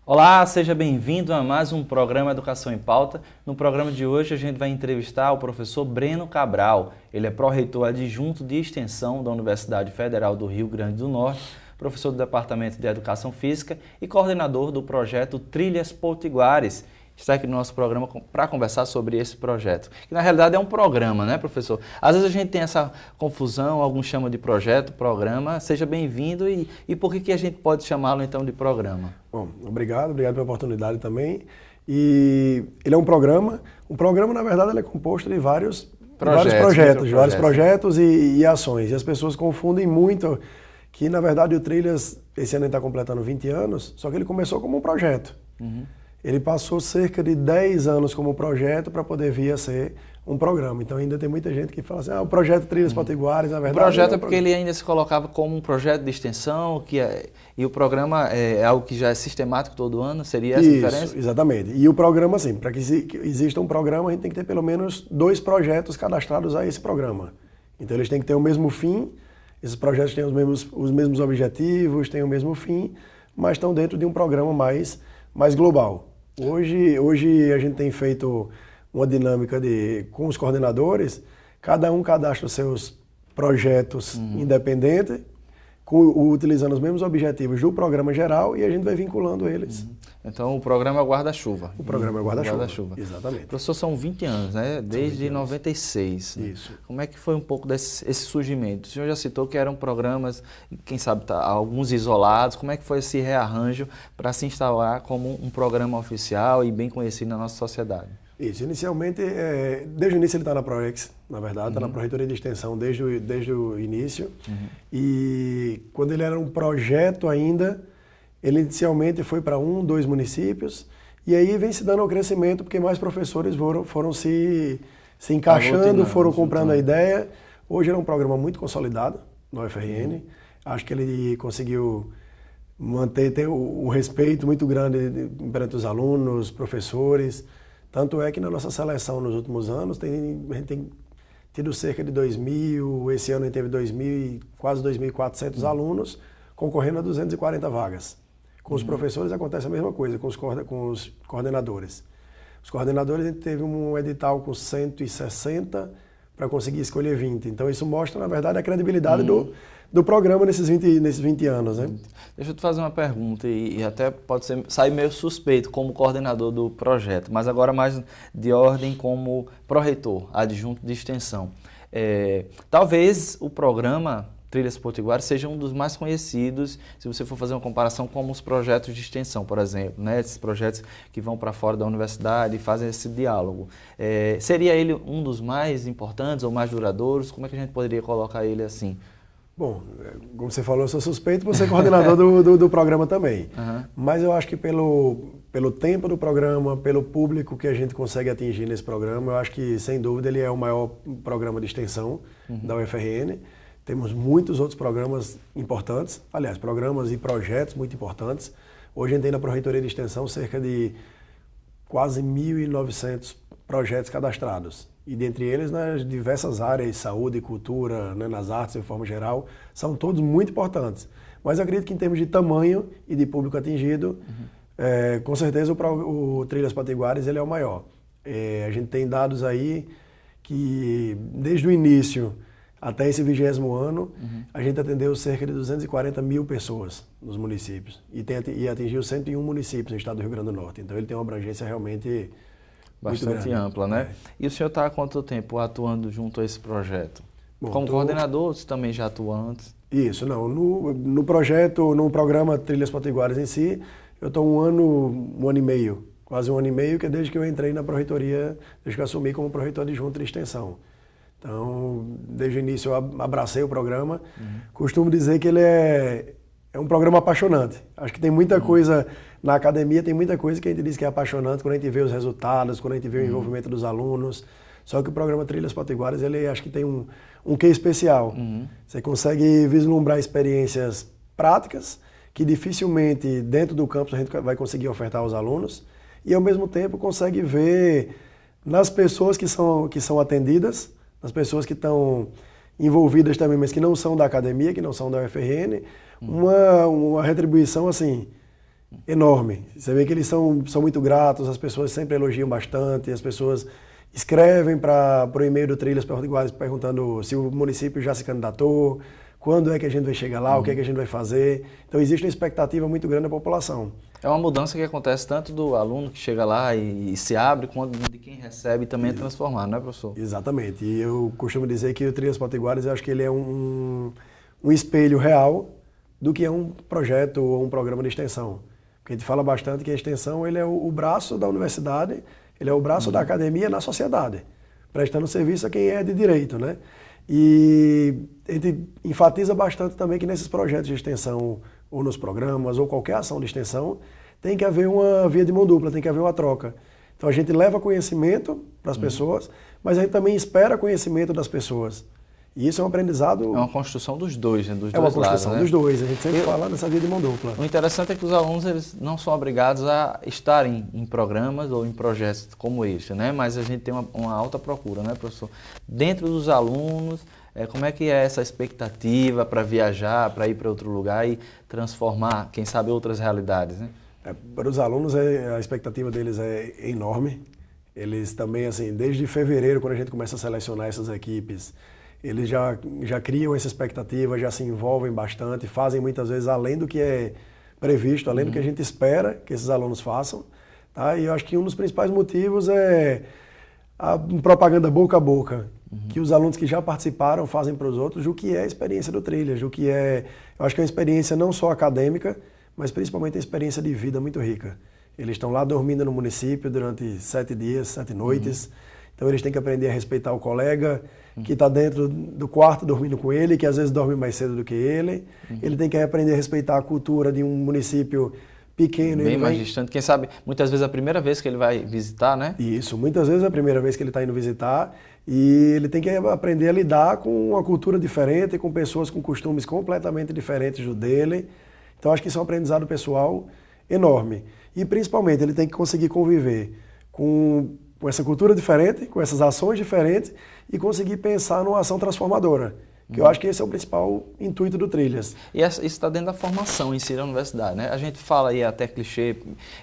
Olá, seja bem-vindo a mais um programa Educação em Pauta. No programa de hoje a gente vai entrevistar o professor Breno Cabral. Ele é pró-reitor adjunto de extensão da Universidade Federal do Rio Grande do Norte, professor do Departamento de Educação Física e coordenador do projeto Trilhas Potiguares. Está aqui no nosso programa para conversar sobre esse projeto, que na realidade é um programa, né, professor? Às vezes a gente tem essa confusão, alguns chamam de projeto, programa. Seja bem-vindo e por que a gente pode chamá-lo então de programa? Bom, obrigado pela oportunidade também. E ele é um programa na verdade ele é composto de vários projetos e ações. E as pessoas confundem muito que na verdade o Trilhas esse ano está completando 20 anos, só que ele começou como um projeto. Ele passou cerca de 10 anos como projeto para poder vir a ser um programa. Então ainda tem muita gente que fala assim, o projeto Trilhas Potiguares, na verdade... O projeto é porque ele ainda se colocava como um projeto de extensão, e o programa é algo que já é sistemático todo ano, seria essa a diferença? Isso, exatamente. E o programa, assim, para que exista um programa, a gente tem que ter pelo menos 2 projetos cadastrados a esse programa. Então eles têm que ter o mesmo fim, esses projetos têm os mesmos objetivos, têm o mesmo fim, mas estão dentro de um programa mais global. Hoje a gente tem feito uma dinâmica com os coordenadores, cada um cadastra os seus projetos independentes, utilizando os mesmos objetivos do programa geral e a gente vai vinculando eles. Então o programa é o guarda-chuva. O programa é o guarda-chuva. Exatamente. Professor, são 20 anos, né? Desde 96. Isso. Como é que foi um pouco esse surgimento? O senhor já citou que eram programas, quem sabe, alguns isolados. Como é que foi esse rearranjo para se instalar como um programa oficial e bem conhecido na nossa sociedade? Isso, inicialmente, desde o início ele está na ProEx, na verdade, está na Pró-Reitoria de Extensão desde o início. E quando ele era um projeto ainda, ele inicialmente foi para 1, 2 municípios, e aí vem se dando ao crescimento, porque mais professores foram se encaixando, foram comprando a ideia. Hoje ele é um programa muito consolidado no UFRN, acho que ele conseguiu ter um respeito muito grande perante os alunos, professores. Tanto é que na nossa seleção nos últimos anos, a gente tem tido cerca de 2.000, esse ano a gente teve 2.000, quase 2.400 alunos concorrendo a 240 vagas. Com os professores acontece a mesma coisa, com os coordenadores. Os coordenadores a gente teve um edital com 160 para conseguir escolher 20. Então isso mostra, na verdade, a credibilidade do programa nesses 20 anos, né? Deixa eu te fazer uma pergunta, e até pode sair meio suspeito como coordenador do projeto, mas agora mais de ordem como pró-reitor, adjunto de extensão. Talvez o programa Trilhas Potiguares seja um dos mais conhecidos, se você for fazer uma comparação com os projetos de extensão, por exemplo, né? Esses projetos que vão para fora da universidade e fazem esse diálogo. Seria ele um dos mais importantes ou mais duradouros? Como é que a gente poderia colocar ele assim? Bom, como você falou, eu sou suspeito por ser coordenador do programa também. Mas eu acho que pelo tempo do programa, pelo público que a gente consegue atingir nesse programa, eu acho que, sem dúvida, ele é o maior programa de extensão da UFRN. Temos muitos outros programas importantes, aliás, programas e projetos muito importantes. Hoje a gente tem na Pró-Reitoria de Extensão cerca de quase 1.900 projetos cadastrados. E dentre eles, nas diversas áreas, saúde, cultura, né, nas artes de forma geral, são todos muito importantes. Mas eu acredito que em termos de tamanho e de público atingido, com certeza o Trilhas Potiguares ele é o maior. A gente tem dados aí que desde o início até esse 20º ano, a gente atendeu cerca de 240 mil pessoas nos municípios e atingiu 101 municípios no estado do Rio Grande do Norte. Então ele tem uma abrangência realmente bastante ampla, né? E o senhor está há quanto tempo atuando junto a esse projeto? Bom, como coordenador, você também já atua antes? Isso, não. No programa Trilhas Potiguares em si, eu estou um ano e meio, quase um ano e meio, que é desde que eu entrei na Pró-Reitoria, desde que eu assumi como pró-reitor adjunto de extensão. Então, desde o início eu abracei o programa. Costumo dizer que ele é um programa apaixonante. Acho que tem muita coisa, na academia tem muita coisa que a gente diz que é apaixonante quando a gente vê os resultados, quando a gente vê o envolvimento dos alunos. Só que o programa Trilhas Potiguares, ele acho que tem um quê especial. Você consegue vislumbrar experiências práticas que dificilmente dentro do campus a gente vai conseguir ofertar aos alunos e ao mesmo tempo consegue ver nas pessoas que são atendidas, nas pessoas que estão envolvidas também, mas que não são da academia, que não são da UFRN, uma retribuição assim enorme. Você vê que eles são muito gratos, as pessoas sempre elogiam bastante, as pessoas escrevem para o e-mail do Trilhas Potiguares perguntando se o município já se candidatou, quando é que a gente vai chegar lá, o que é que a gente vai fazer. Então existe uma expectativa muito grande da população. É uma mudança que acontece tanto do aluno que chega lá e se abre, quanto de quem recebe também é transformado, não é, professor? Exatamente. E eu costumo dizer que o Trilhas Potiguares, eu acho que ele é um espelho real do que é um projeto ou um programa de extensão. Porque a gente fala bastante que a extensão ele é o braço da universidade, ele é o braço da academia na sociedade, prestando serviço a quem é de direito, né? E a gente enfatiza bastante também que nesses projetos de extensão, ou nos programas, ou qualquer ação de extensão, tem que haver uma via de mão dupla, tem que haver uma troca. Então a gente leva conhecimento para as pessoas, mas a gente também espera conhecimento das pessoas. E isso é um aprendizado... É uma construção dos dois, né? Dos é uma dois construção lados, né? dos dois, a gente sempre fala nessa via de mão dupla. O interessante é que os alunos eles não são obrigados a estarem em programas ou em projetos como este, né? Mas a gente tem uma alta procura, né, professor? Dentro dos alunos, como é que é essa expectativa para viajar, para ir para outro lugar e transformar, quem sabe, outras realidades, né? Para os alunos, a expectativa deles é enorme. Eles também, assim, desde fevereiro, quando a gente começa a selecionar essas equipes, eles já criam essa expectativa, já se envolvem bastante, fazem muitas vezes além do que é previsto, além do que a gente espera que esses alunos façam. Tá? E eu acho que um dos principais motivos é a propaganda boca a boca, que os alunos que já participaram fazem para os outros, o que é a experiência do Trilhas, o que é, eu acho que é uma experiência não só acadêmica, mas principalmente a experiência de vida muito rica. Eles estão lá dormindo no município durante 7 dias, 7 noites, então eles têm que aprender a respeitar o colega que está dentro do quarto dormindo com ele, que às vezes dorme mais cedo do que ele. Ele tem que aprender a respeitar a cultura de um município pequeno. Bem mais distante. Quem sabe, muitas vezes é a primeira vez que ele vai visitar, né? Isso, muitas vezes é a primeira vez que ele está indo visitar e ele tem que aprender a lidar com uma cultura diferente, com pessoas com costumes completamente diferentes do dele. Então acho que isso é um aprendizado pessoal enorme. E principalmente ele tem que conseguir conviver com essa cultura diferente, com essas ações diferentes e conseguir pensar numa ação transformadora. Que eu acho que esse é o principal intuito do Trilhas. E isso está dentro da formação em si da universidade, né? A gente fala aí até clichê,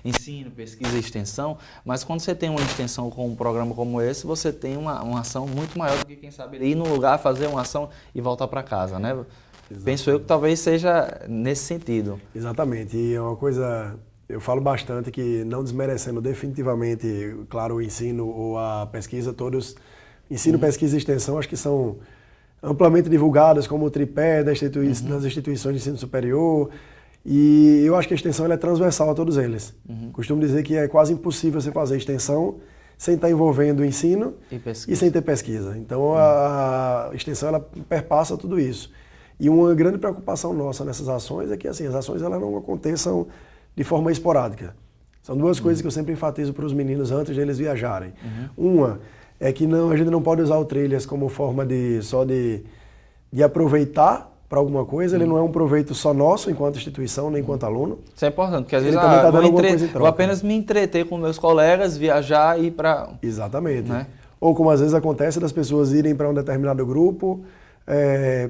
ensino, pesquisa e extensão, mas quando você tem uma extensão com um programa como esse, você tem uma ação muito maior do que, quem sabe, ir no lugar, fazer uma ação e voltar para casa, né? Exatamente. Penso eu que talvez seja nesse sentido. Exatamente, e é uma coisa... Eu falo bastante que, não desmerecendo definitivamente, claro, o ensino ou a pesquisa, todos, ensino, pesquisa e extensão, acho que são amplamente divulgadas como o tripé das instituições de ensino superior, e eu acho que a extensão ela é transversal a todos eles. Costumo dizer que é quase impossível você fazer extensão sem estar envolvendo o ensino e sem ter pesquisa. Então a extensão ela perpassa tudo isso. E uma grande preocupação nossa nessas ações é que assim, as ações elas não aconteçam de forma esporádica. São duas coisas que eu sempre enfatizo para os meninos antes de eles viajarem. Uma é que a gente não pode usar o Trilhas como forma de aproveitar para alguma coisa. Ele não é um proveito só nosso enquanto instituição, nem enquanto aluno. Isso é importante, porque às vezes vou apenas me entreter com meus colegas, viajar e ir para... Exatamente. Né? Ou como às vezes acontece das pessoas irem para um determinado grupo,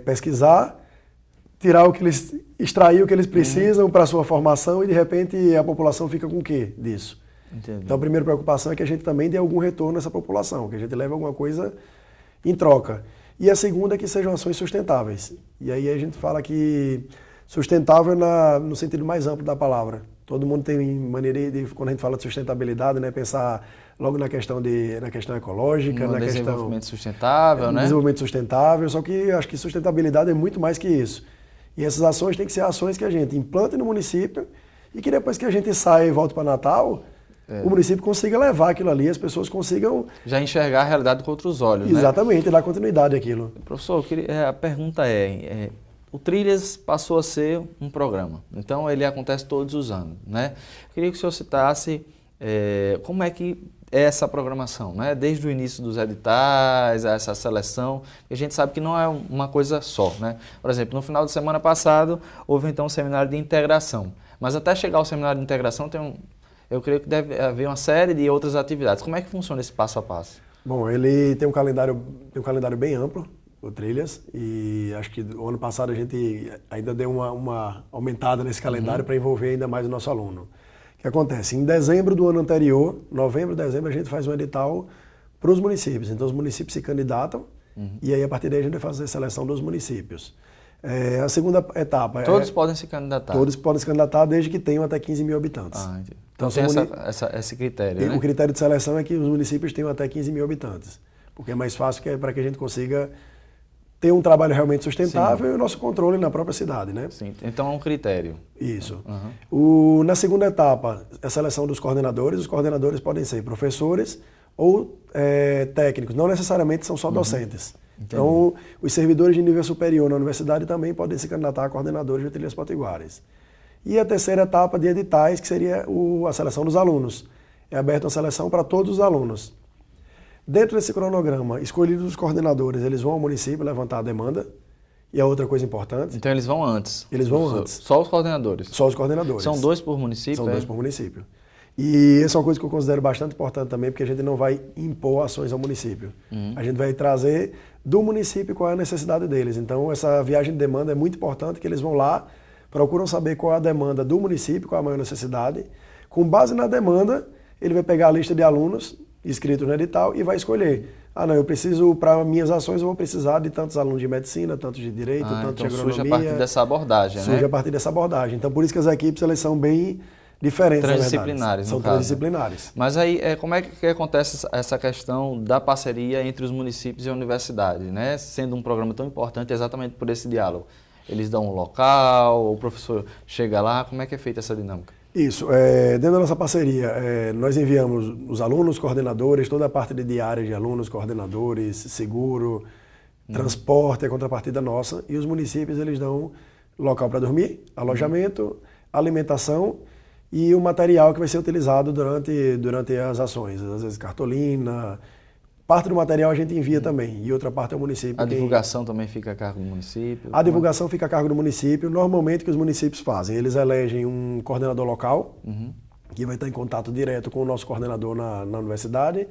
pesquisar, extrair o que eles precisam para a sua formação e de repente a população fica com o quê disso? Entendi. Então a primeira preocupação é que a gente também dê algum retorno a essa população, que a gente leve alguma coisa em troca. E a segunda é que sejam ações sustentáveis. E aí a gente fala que sustentável no sentido mais amplo da palavra. Todo mundo tem maneira de, quando a gente fala de sustentabilidade, né, pensar logo na questão ecológica, na questão... Desenvolvimento sustentável, né? Desenvolvimento sustentável, só que eu acho que sustentabilidade é muito mais que isso. E essas ações têm que ser ações que a gente implante no município e que depois que a gente saia e volta para Natal, o município consiga levar aquilo ali, as pessoas consigam... Já enxergar a realidade com outros olhos, né? Exatamente, e dar continuidade àquilo. Professor, a pergunta o Trilhas passou a ser um programa, então ele acontece todos os anos, né? Eu queria que o senhor citasse como é que é essa programação, né? Desde o início dos editais, essa seleção, a gente sabe que não é uma coisa só, né? Por exemplo, no final de semana passado, houve então um seminário de integração, mas até chegar ao seminário de integração eu creio que deve haver uma série de outras atividades. Como é que funciona esse passo a passo? Bom, ele tem um calendário bem amplo. o Trilhas, e acho que o ano passado a gente ainda deu uma aumentada nesse calendário para envolver ainda mais o nosso aluno. O que acontece? Em dezembro do ano anterior, novembro, dezembro, a gente faz um edital para os municípios. Então os municípios se candidatam e aí a partir daí a gente vai fazer a seleção dos municípios. A segunda etapa Todos podem se candidatar? Todos podem se candidatar desde que tenham até 15 mil habitantes. Entendi. Então tem esse critério, né? O critério de seleção é que os municípios tenham até 15 mil habitantes, porque é mais fácil para que a gente consiga ter um trabalho realmente sustentável e o nosso controle na própria cidade, né? Sim, então é um critério. Isso. Na segunda etapa, a seleção dos coordenadores. Os coordenadores podem ser professores ou técnicos, não necessariamente são só docentes. Entendi. Então, os servidores de nível superior na universidade também podem se candidatar a coordenadores de trilhas potiguares. E a terceira etapa de editais, que seria a seleção dos alunos. É aberta uma seleção para todos os alunos. Dentro desse cronograma, escolhidos os coordenadores, eles vão ao município levantar a demanda. E a outra coisa importante... Então eles vão antes? Eles vão antes. Só os coordenadores? Só os coordenadores. São 2 por município? São 2 por município. E essa é uma coisa que eu considero bastante importante também, porque a gente não vai impor ações ao município. A gente vai trazer do município qual é a necessidade deles. Então, essa viagem de demanda é muito importante, que eles vão lá, procuram saber qual é a demanda do município, qual é a maior necessidade. Com base na demanda, ele vai pegar a lista de alunos inscritos no edital e vai escolher. Não, eu preciso, para minhas ações, eu vou precisar de tantos alunos de medicina, tantos de direito, tantos de agronomia. Surge a partir dessa abordagem, né? Surge a partir dessa abordagem. Então, por isso que as equipes, elas são bem diferentes, transdisciplinares, são transdisciplinares. Mas aí, como é que acontece essa questão da parceria entre os municípios e a universidade, né? Sendo um programa tão importante exatamente por esse diálogo. Eles dão um local, o professor chega lá, como é que é feita essa dinâmica? Isso, dentro da nossa parceria, nós enviamos os alunos, coordenadores, toda a parte de diária de alunos, coordenadores, seguro, transporte, a contrapartida nossa, e os municípios eles dão local para dormir, alojamento, alimentação e o material que vai ser utilizado durante as ações, às vezes cartolina. Parte do material a gente envia também, e outra parte é o município. A divulgação também fica a cargo do município? A divulgação fica a cargo do município. Normalmente o que os municípios fazem, eles elegem um coordenador local, que vai estar em contato direto com o nosso coordenador na universidade,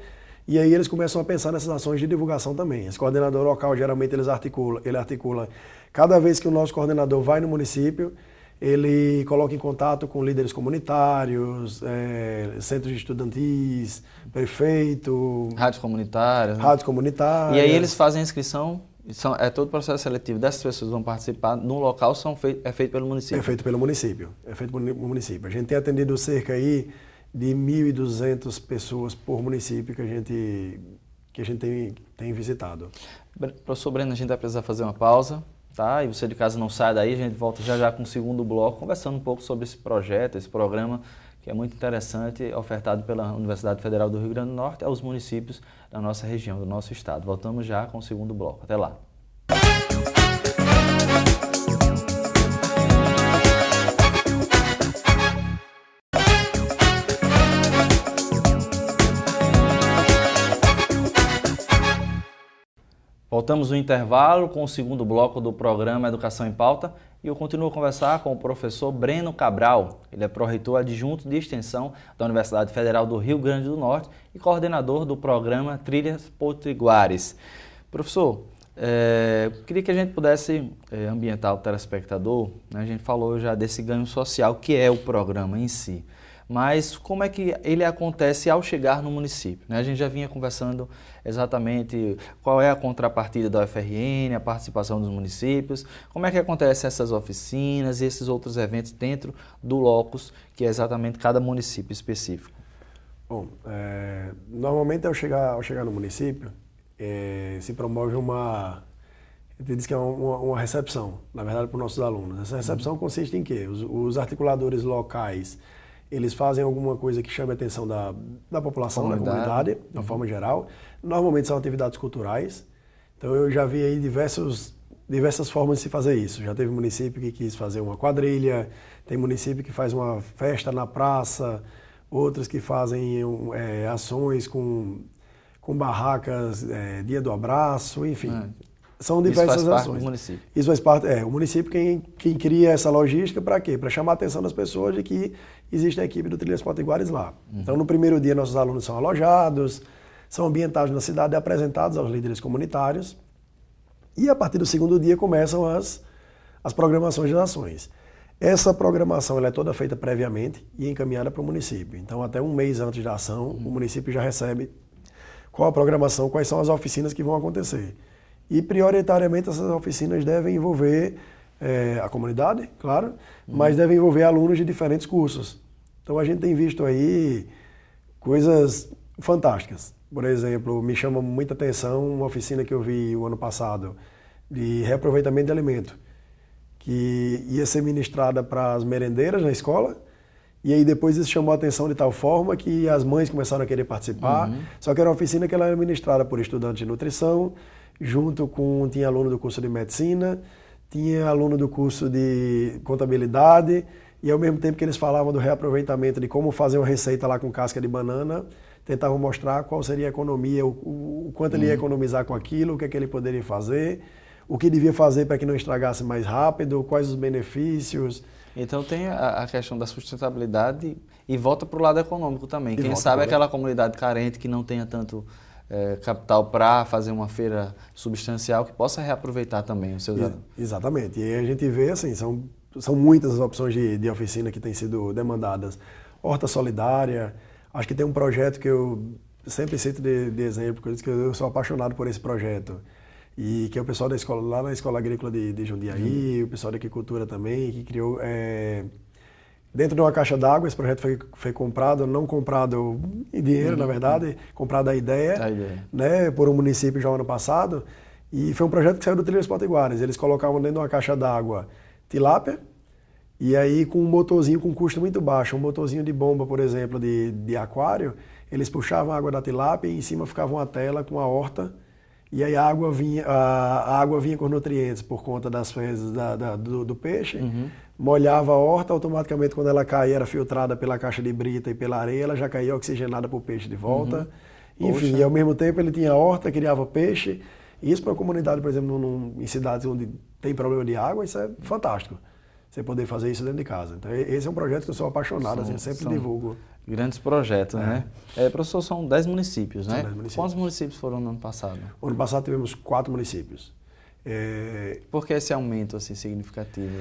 e aí eles começam a pensar nessas ações de divulgação também. Esse coordenador local, geralmente, ele articula. Cada vez que o nosso coordenador vai no município, ele coloca em contato com líderes comunitários, centros estudantis, prefeito... Rádios comunitárias. Rádios comunitárias. E aí eles fazem a inscrição, todo o processo seletivo dessas pessoas que vão participar no local é feito pelo município? É feito pelo município. A gente tem atendido cerca aí de 1.200 pessoas por município que a gente tem visitado. Professor Breno, a gente vai precisar fazer uma pausa. Tá? E você de casa não sai daí, a gente volta já com o segundo bloco, conversando um pouco sobre esse projeto, esse programa, que é muito interessante, ofertado pela Universidade Federal do Rio Grande do Norte aos municípios da nossa região, do nosso estado. Voltamos já com o segundo bloco. Até lá. Voltamos no intervalo com o segundo bloco do programa Educação em Pauta e eu continuo a conversar com o professor Breno Cabral. Ele é pró-reitor adjunto de extensão da Universidade Federal do Rio Grande do Norte e coordenador do programa Trilhas Potiguares. Professor, queria que a gente pudesse ambientar o telespectador, né? A gente falou já desse ganho social que é o programa em si. Mas como é que ele acontece ao chegar no município, né? A gente já vinha conversando exatamente qual é a contrapartida da UFRN, a participação dos municípios, como é que acontecem essas oficinas e esses outros eventos dentro do locus, que é exatamente cada município específico. Bom, normalmente ao chegar no município, se promove a gente diz que é uma recepção, na verdade, para os nossos alunos. Essa recepção consiste em quê? Os articuladores locais, eles fazem alguma coisa que chame a atenção da população, da comunidade, de forma geral. Normalmente são atividades culturais. Então eu já vi aí diversas formas de se fazer isso. Já teve município que quis fazer uma quadrilha, tem município que faz uma festa na praça, outros que fazem ações com barracas, dia do abraço, enfim. São diversas ações. Isso faz ações. Parte do município. Isso faz parte, o município quem cria essa logística para quê? Para chamar a atenção das pessoas de que existe a equipe do Trilhas Potiguares lá. Então, no primeiro dia, nossos alunos são alojados, são ambientados na cidade e apresentados aos líderes comunitários. E a partir do segundo dia começam as programações das ações. Essa programação ela é toda feita previamente e encaminhada para o município. Então, até um mês antes da ação, o município já recebe qual a programação, quais são as oficinas que vão acontecer. E, prioritariamente, essas oficinas devem envolver a comunidade, claro, mas devem envolver alunos de diferentes cursos. Então, a gente tem visto aí coisas fantásticas. Por exemplo, me chama muita atenção uma oficina que eu vi o ano passado de reaproveitamento de alimento, que ia ser ministrada para as merendeiras na escola, e aí depois isso chamou a atenção de tal forma que as mães começaram a querer participar, só que era uma oficina que ela era ministrada por estudantes de nutrição, tinha aluno do curso de medicina, tinha aluno do curso de contabilidade, e ao mesmo tempo que eles falavam do reaproveitamento, de como fazer uma receita lá com casca de banana, tentavam mostrar qual seria a economia, o quanto ele ia economizar com aquilo, o que é que ele poderia fazer, o que devia fazer para que não estragasse mais rápido, quais os benefícios. Então tem a questão da sustentabilidade e volta para o lado econômico também. Quem volta sabe pro aquela comunidade carente que não tenha tanto capital para fazer uma feira substancial, que possa reaproveitar também os seus alunos. Exatamente. E aí a gente vê, assim, são muitas as opções de oficina que têm sido demandadas. Horta solidária, acho que tem um projeto que eu sempre cito de exemplo, por isso que eu sou apaixonado por esse projeto. E que é o pessoal da escola, lá na Escola Agrícola de Jundiaí, o pessoal da Agricultura também, que criou, dentro de uma caixa d'água, esse projeto foi comprado, não comprado em dinheiro, na verdade, comprado a ideia, né, por um município já ano passado, e foi um projeto que saiu do Trilhas Potiguares. Eles colocavam dentro de uma caixa d'água tilápia, e aí com um motorzinho com custo muito baixo, um motorzinho de bomba, por exemplo, de aquário, eles puxavam a água da tilápia e em cima ficava uma tela com a horta. E aí a água vinha com os nutrientes por conta das fezes do peixe, molhava a horta, automaticamente quando ela caía era filtrada pela caixa de brita e pela areia, ela já caía oxigenada para o peixe de volta. Enfim, e ao mesmo tempo ele tinha horta, criava peixe. E isso para a comunidade, por exemplo, em cidades onde tem problema de água, isso é fantástico. Você poder fazer isso dentro de casa. Então esse é um projeto que eu sou apaixonado, assim, eu sempre divulgo. Grandes projetos, né? Professor, são 10 municípios, né? 10 municípios. Quantos municípios foram no ano passado? No ano passado tivemos 4 municípios. Por que esse aumento assim, significativo?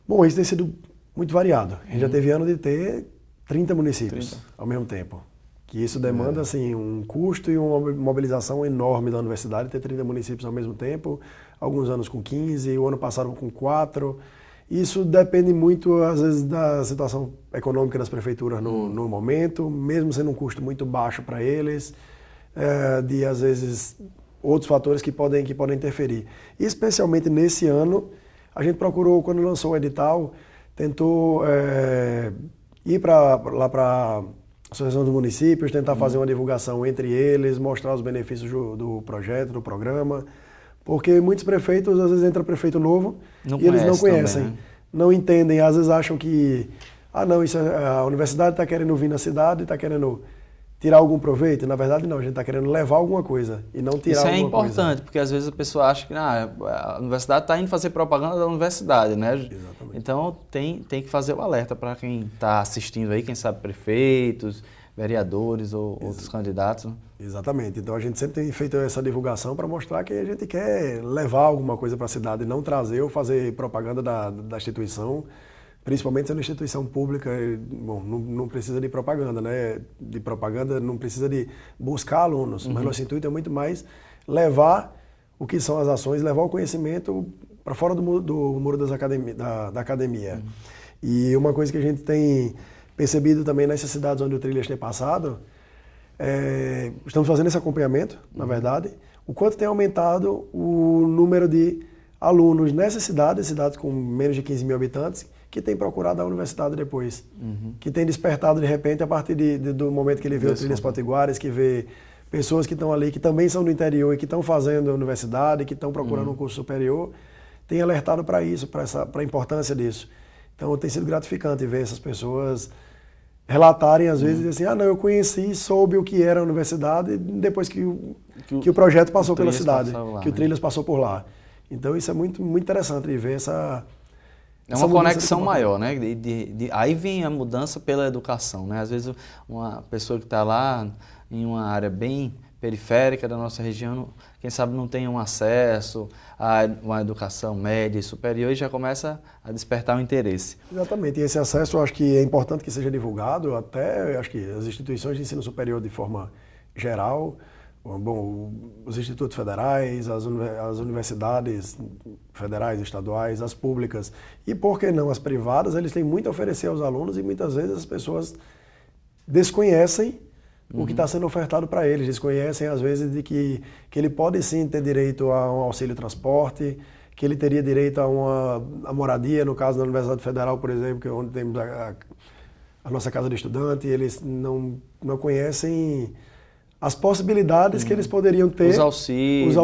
Bom, isso tem sido muito variado. A gente já teve ano de ter 30 municípios ao mesmo tempo. Que isso demanda assim, um custo e uma mobilização enorme da universidade, ter 30 municípios ao mesmo tempo, alguns anos com 15, o ano passado com 4. Isso depende muito, às vezes, da situação econômica das prefeituras no momento, mesmo sendo um custo muito baixo para eles, de, às vezes, outros fatores que podem interferir. E, especialmente nesse ano, a gente procurou, quando lançou o edital, tentou ir lá para a Associação dos Municípios, tentar fazer uma divulgação entre eles, mostrar os benefícios do projeto, do programa. Porque muitos prefeitos, às vezes entra prefeito novo e eles não conhecem, também, né? Não entendem, às vezes acham que, isso a universidade está querendo vir na cidade, está querendo tirar algum proveito. Na verdade não, a gente está querendo levar alguma coisa e não tirar alguma coisa. Isso é importante, porque às vezes a pessoa acha que a universidade está indo fazer propaganda da universidade, né? Exatamente. Então tem que fazer o alerta para quem está assistindo aí, quem sabe prefeitos, vereadores ou outros candidatos. Exatamente. Então a gente sempre tem feito essa divulgação para mostrar que a gente quer levar alguma coisa para a cidade, não trazer ou fazer propaganda da instituição, principalmente sendo instituição pública. Bom, não precisa de propaganda, né? De propaganda não precisa de buscar alunos, mas nosso intuito é muito mais levar o que são as ações, levar o conhecimento para fora do muro da academia. E uma coisa que a gente tem percebido também nessas cidades onde o Trilhas tem passado, estamos fazendo esse acompanhamento, na verdade, o quanto tem aumentado o número de alunos nessas cidades com menos de 15 mil habitantes, que tem procurado a universidade depois, que tem despertado de repente a partir do momento que ele vê o Trilhas Potiguares, que vê pessoas que estão ali, que também são do interior e que estão fazendo a universidade, que estão procurando um curso superior, tem alertado para isso, para a importância disso. Então tem sido gratificante ver essas pessoas relatarem às vezes assim, eu conheci, soube o que era a universidade depois que o projeto passou pela cidade, que o Trilhas passou por lá. Então isso é muito, muito interessante de ver essa... É uma conexão maior, né? Aí vem a mudança pela educação, né? Às vezes uma pessoa que está lá em uma área bem periférica da nossa região, quem sabe não tenham acesso a uma educação média e superior e já começa a despertar o interesse. Exatamente, e esse acesso eu acho que é importante que seja divulgado, até acho que as instituições de ensino superior de forma geral, bom, os institutos federais, as universidades federais, estaduais, as públicas e, por que não, as privadas, eles têm muito a oferecer aos alunos e muitas vezes as pessoas desconhecem o que está sendo ofertado para eles, desconhecem às vezes de que ele pode sim ter direito a um auxílio transporte, que ele teria direito a moradia, no caso da Universidade Federal, por exemplo, que é onde temos a nossa casa de estudante, eles não conhecem as possibilidades que eles poderiam ter. Os auxílios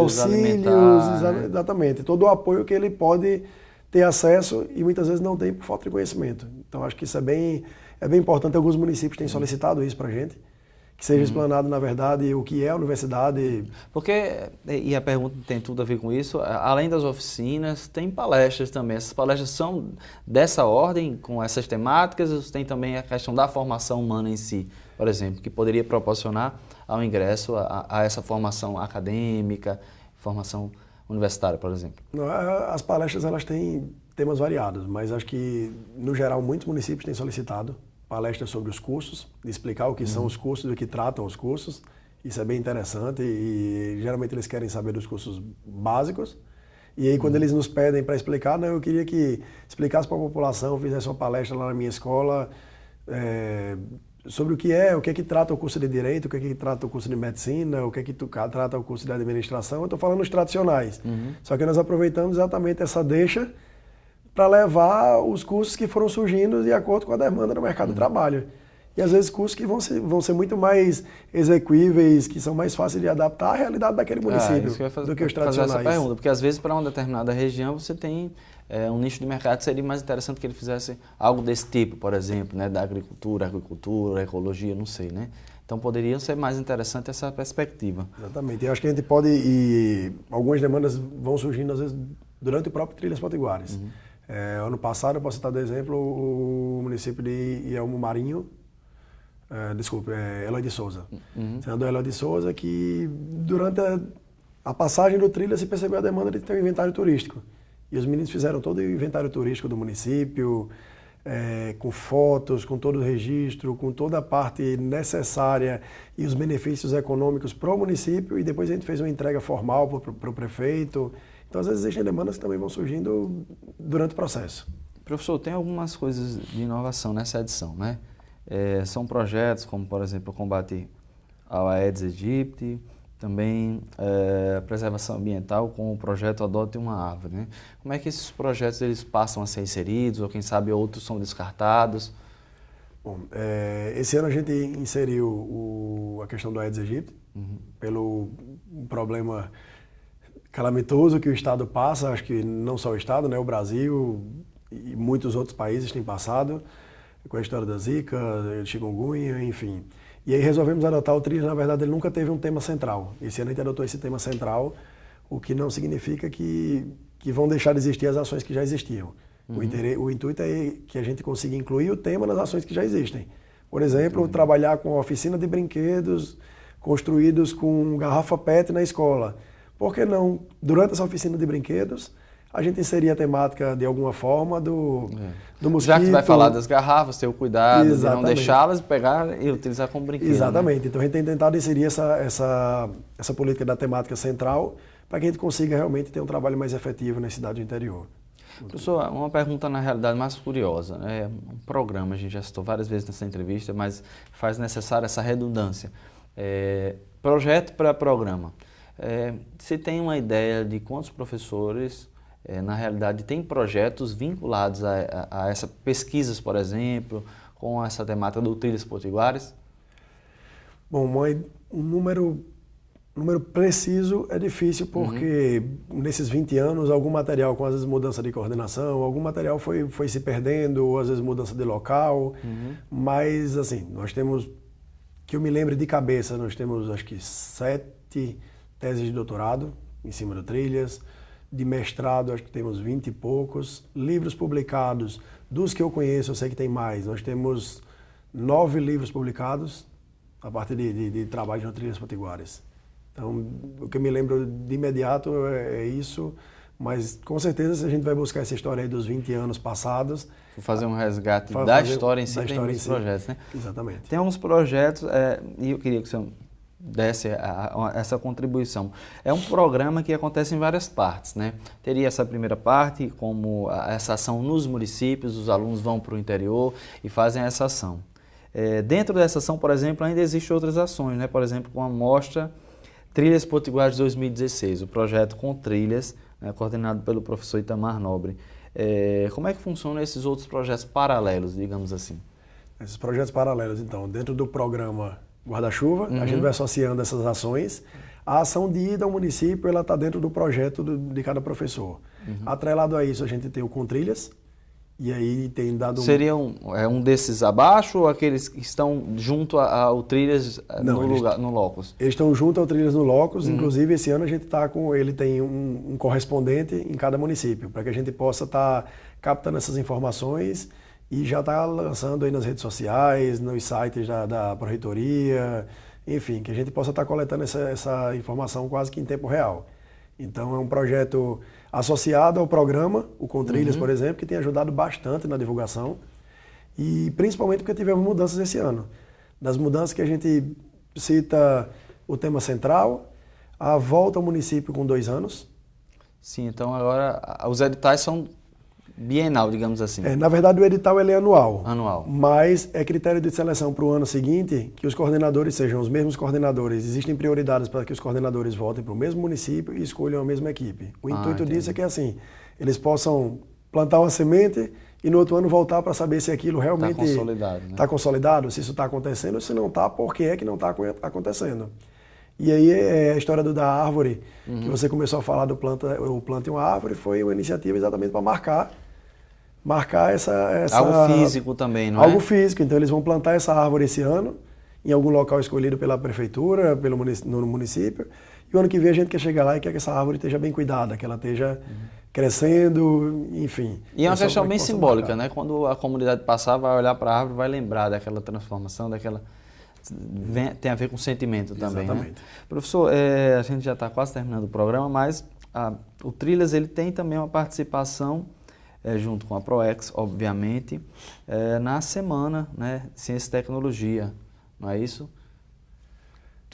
exatamente. Todo o apoio que ele pode ter acesso e muitas vezes não tem por falta de conhecimento. Então acho que isso é bem importante. Alguns municípios têm solicitado isso para a gente, que seja explanado, na verdade, o que é a universidade. Porque, e a pergunta tem tudo a ver com isso, além das oficinas, tem palestras também. Essas palestras são dessa ordem, com essas temáticas, tem também a questão da formação humana em si, por exemplo, que poderia proporcionar ao ingresso a essa formação acadêmica, formação universitária, por exemplo. As palestras elas têm temas variados, mas acho que, no geral, muitos municípios têm solicitado palestras sobre os cursos, de explicar o que são os cursos, do que tratam os cursos. Isso é bem interessante e geralmente eles querem saber dos cursos básicos. E aí quando eles nos pedem para explicar, não, eu queria que explicasse para a população, fizesse uma palestra lá na minha escola sobre o que é que trata o curso de Direito, o que é que trata o curso de Medicina, o que é que trata o curso de Administração. Eu estou falando os tradicionais. Só que nós aproveitamos exatamente essa deixa para levar os cursos que foram surgindo de acordo com a demanda do mercado de trabalho. E às vezes cursos que vão ser muito mais exequíveis, que são mais fáceis de adaptar à realidade daquele município do que os tradicionais. Fazer essa pergunta, porque às vezes para uma determinada região você tem um nicho de mercado que seria mais interessante que ele fizesse algo desse tipo, por exemplo, né, da agricultura, ecologia, não sei, né? Então poderia ser mais interessante essa perspectiva. Exatamente. Eu acho que a gente pode, e algumas demandas vão surgindo às vezes durante o próprio Trilhas Potiguares. Ano passado, eu posso citar de exemplo o município de Ielmo Marinho, Eloy de Souza. Senador Eloy de Souza, que durante a passagem do Trilha se percebeu a demanda de ter um inventário turístico. E os meninos fizeram todo o inventário turístico do município, com fotos, com todo o registro, com toda a parte necessária e os benefícios econômicos para o município. E depois a gente fez uma entrega formal para o prefeito. Então, às vezes, existem demandas que também vão surgindo durante o processo. Professor, tem algumas coisas de inovação nessa edição, né? São projetos como, por exemplo, o combate ao Aedes aegypti, também preservação ambiental com o projeto Adote uma Árvore, né? Como é que esses projetos eles passam a ser inseridos ou, quem sabe, outros são descartados? Bom, esse ano a gente inseriu a questão do Aedes aegypti, pelo problema calamitoso que o Estado passa, acho que não só o Estado, né, o Brasil e muitos outros países têm passado, com a história da Zika, chikungunya, enfim. E aí resolvemos adotar o Trilhas. Na verdade, ele nunca teve um tema central. Esse ano a gente adotou esse tema central, o que não significa que vão deixar de existir as ações que já existiam. O intuito é que a gente consiga incluir o tema nas ações que já existem. Por exemplo, trabalhar com a oficina de brinquedos construídos com garrafa PET na escola. Por que não, durante essa oficina de brinquedos, a gente inserir a temática de alguma forma do mosquito. Já que você vai falar das garrafas, ter o cuidado de não deixá-las, pegar e utilizar como brinquedo. Exatamente. Né? Então a gente tem tentado inserir essa política da temática central para que a gente consiga realmente ter um trabalho mais efetivo na cidade do interior. Professor, uma pergunta na realidade mais curiosa. Né? Um programa, a gente já citou várias vezes nessa entrevista, mas faz necessária essa redundância. Projeto para programa. Você tem uma ideia de quantos professores, na realidade, têm projetos vinculados a essas pesquisas, por exemplo, com essa temática do Trilhas Potiguares? Bom, um número preciso é difícil porque nesses 20 anos algum material com às vezes mudança de coordenação, algum material foi se perdendo, ou às vezes mudança de local, mas assim, nós temos, que eu me lembre de cabeça, nós temos acho que 7 teses de doutorado em cima do Trilhas, de mestrado acho que temos 20 e poucos, livros publicados, dos que eu conheço eu sei que tem mais, nós temos 9 livros publicados a partir de trabalho no Trilhas Potiguares. Então, o que eu me lembro de imediato é isso, mas com certeza a gente vai buscar essa história aí dos 20 anos passados. Vou fazer um resgate da história em si, tem muitos projetos, né? Exatamente. Tem alguns projetos, e eu queria que você desse essa contribuição. É um programa que acontece em várias partes, né? Teria essa primeira parte, como essa ação nos municípios, os alunos vão para o interior e fazem essa ação. Dentro dessa ação, por exemplo, ainda existem outras ações, né? Por exemplo, com a mostra Trilhas Potiguares 2016, o projeto Com Trilhas, né, coordenado pelo professor Itamar Nobre. Como é que funcionam esses outros projetos paralelos, digamos assim? Esses projetos paralelos, então, dentro do programa Guarda-Chuva, a gente vai associando essas ações. A ação de ida ao município, ela está dentro do projeto de cada professor. Atrelado a isso, a gente tem o Com Trilhas, e aí tem dado... Seria um desses abaixo ou aqueles que estão junto ao Trilhas no Locus? Eles estão junto ao Trilhas no Locus, inclusive esse ano a gente está com... Ele tem um correspondente em cada município, para que a gente possa estar captando essas informações e já está lançando aí nas redes sociais, nos sites da Pró-Reitoria, enfim, que a gente possa estar coletando essa informação quase que em tempo real. Então é um projeto associado ao programa, o Com Trilhas, por exemplo, que tem ajudado bastante na divulgação e principalmente porque tivemos mudanças esse ano. Das mudanças que a gente cita o tema central, a volta ao município com 2 anos. Sim, então agora os editais são bienal, digamos assim. Na verdade, o edital ele é anual. Anual. Mas é critério de seleção para o ano seguinte que os coordenadores sejam os mesmos coordenadores. Existem prioridades para que os coordenadores voltem para o mesmo município e escolham a mesma equipe. O intuito disso é que assim, eles possam plantar uma semente e no outro ano voltar para saber se aquilo realmente está consolidado, se isso está acontecendo ou se não está, por que é que não está acontecendo. E aí a história da árvore, que você começou a falar do Plante uma Árvore, foi uma iniciativa exatamente para marcar essa... Algo físico também, não é? Algo físico. Então eles vão plantar essa árvore esse ano, em algum local escolhido pela prefeitura, no município. E o ano que vem a gente quer chegar lá e quer que essa árvore esteja bem cuidada, que ela esteja crescendo, enfim. E é uma questão bem simbólica, né? Quando a comunidade passar, vai olhar para a árvore, vai lembrar daquela transformação, tem a ver com sentimento também, exatamente. Né? Professor, a gente já está quase terminando o programa, mas o Trilhas ele tem também uma participação junto com a ProEx, obviamente, na semana, né, Ciência e Tecnologia, não é isso?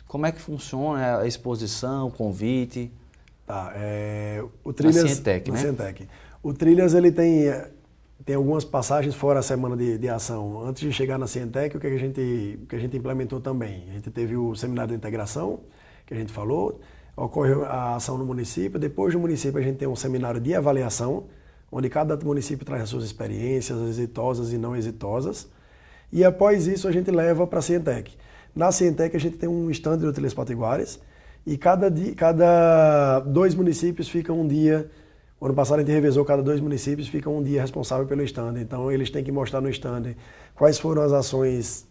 Como é que funciona a exposição, o convite? Tá, o Trilhas... Na Cientec, né? Cientec. O Trilhas, ele tem algumas passagens fora a semana de ação. Antes de chegar na Cientec, o que a gente implementou também? A gente teve o seminário de integração, que a gente falou, ocorre a ação no município, depois do município a gente tem um seminário de avaliação, onde cada município traz as suas experiências, exitosas e não exitosas, e após isso a gente leva para a Cientec. Na Cientec a gente tem um stand do Trilhas Potiguares, e cada 2 municípios ficam um dia. O ano passado a gente revezou, cada 2 municípios ficam um dia responsável pelo stand. Então eles têm que mostrar no stand quais foram as ações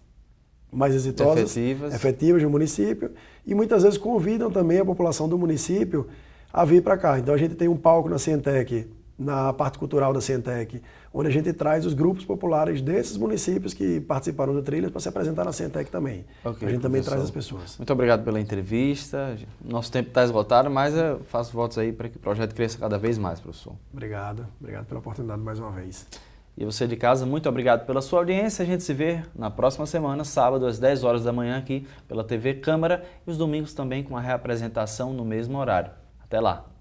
mais exitosas, efetivas no município, e muitas vezes convidam também a população do município a vir para cá. Então a gente tem um palco na Cientec, na parte cultural da Cientec, onde a gente traz os grupos populares desses municípios que participaram do Trilhas para se apresentar na Cientec também. Okay, a gente também professor, traz as pessoas. Muito obrigado pela entrevista. Nosso tempo está esgotado, mas eu faço votos aí para que o projeto cresça cada vez mais, professor. Obrigado pela oportunidade mais uma vez. E você de casa, muito obrigado pela sua audiência. A gente se vê na próxima semana, sábado, às 10 horas da manhã, aqui pela TV Câmara, e os domingos também com a reapresentação no mesmo horário. Até lá!